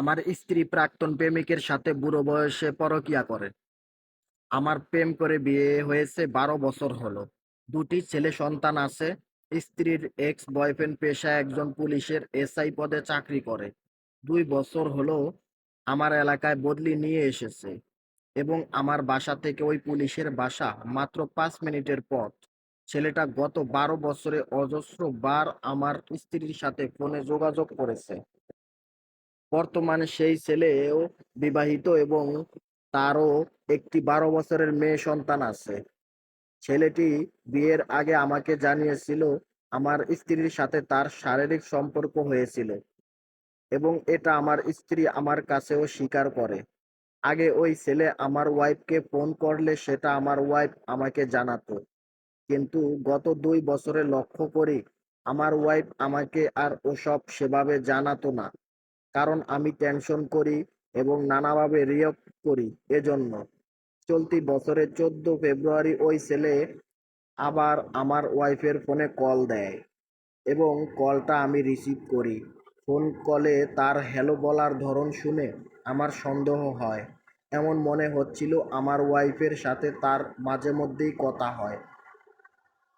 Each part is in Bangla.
আমার স্ত্রী প্রাক্তন প্রেমিকের সাথে বুড়ো বয়সে পরকীয়া করে। আমার প্রেম করে বিয়ে হয়েছে 12 বছর হলো। দুটি ছেলে সন্তান আছে। স্ত্রীর এক্স বয়ফ্রেন্ড পেশায় একজন পুলিশের এসআই পদে চাকরি করে। 2 বছর হলো আমার এলাকায় বদলি নিয়ে এসেছে এবং আমার বাসা থেকে ওই পুলিশের বাসা মাত্র 5 মিনিটের পথ। ছেলেটা গত 12 বছরে অজস্র বার আমার স্ত্রীর সাথে ফোনে যোগাযোগ করেছে। বর্তমানে সেই ছেলেও বিবাহিত এবং তারও একটি 12 বছরের মেয়ে সন্তান আছে। ছেলেটি বিয়ের আগে আমাকে জানিয়েছিল আমার স্ত্রীর সাথে তার শারীরিক সম্পর্ক হয়েছিল এবং এটা আমার স্ত্রী আমার কাছেও স্বীকার করে। আগে ওই ছেলে আমার ওয়াইফকে ফোন করলে সেটা আমার ওয়াইফ আমাকে জানাতো, কিন্তু গত 2 বছরে লক্ষ্য করি আমার ওয়াইফ আমাকে আর ওসব সেভাবে জানাতো না, কারণ আমি টেনশন করি এবং নানাভাবে রিয়্যাক্ট করি। এজন্য চলতি বছরের 14 ফেব্রুয়ারি ওই ছেলে আবার আমার ওয়াইফের ফোনে কল দেয় এবং কলটা আমি রিসিভ করি। ফোন কলে তার হ্যালো বলার ধরন শুনে আমার সন্দেহ হয়। এমন মনে হচ্ছিল আমার ওয়াইফের সাথে তার মাঝে মধ্যেই কথা হয়।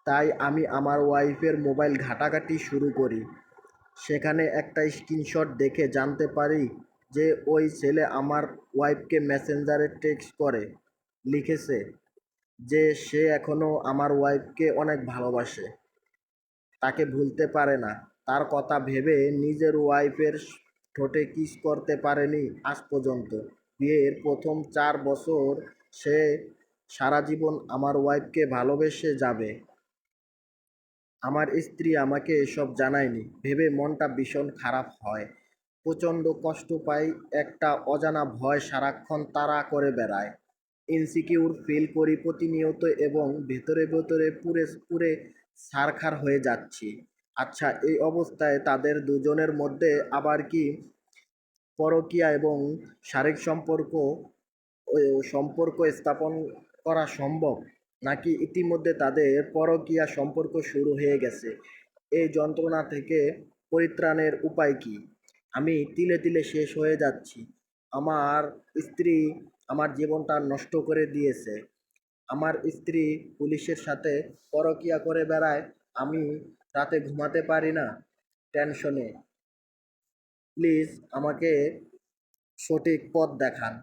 তাই আমি আমার ওয়াইফের মোবাইল ঘাঁটাঘাঁটি শুরু করি। সেখানে একটা স্ক্রিনশট দেখে জানতে পারি যে ওই ছেলে আমার ওয়াইফকে মেসেঞ্জারে টেক্সট করে লিখেছে যে সে এখনো আমার ওয়াইফকে অনেক ভালোবাসে, তাকে ভুলতে পারে না। তার কথা ভেবে নিজের ওয়াইফের ঠোঁটে কিস করতে পারেনি আজ পর্যন্ত। বিয়ের প্রথম 4 বছর সে সারা জীবন আমার ওয়াইফকে ভালোবেসে যাবে। আমার স্ত্রী আমাকে এসব জানায়নি ভেবে মনটা ভীষণ খারাপ হয়। প্রচণ্ড কষ্ট পাই, একটা অজানা ভয় সারাক্ষণ তাড়া করে বেড়ায়। ইনসিকিউর ফিল করি প্রতিনিয়ত এবং ভেতরে ভেতরে পুড়ে পুড়ে ছারখার হয়ে যাচ্ছি। আচ্ছা, এই অবস্থায় তাদের দুজনের মধ্যে আবার কি পরকীয়া এবং শারীরিক সম্পর্ক স্থাপন করা সম্ভব, নাকি ইতিমধ্যে তাদের পরকীয়া সম্পর্ক শুরু হয়ে গেছে? এই যন্ত্রণা থেকে পরিত্রাণের উপায় কি? আমি তিলে তিলে শেষ হয়ে যাচ্ছি। আমার স্ত্রী আমার জীবনটা নষ্ট করে দিয়েছে। আমার স্ত্রী পুলিশের সাথে পরকীয়া করে বেড়ায়। আমি রাতে ঘুমাতে পারি না টেনশনে। প্লিজ আমাকে সঠিক পথ দেখান।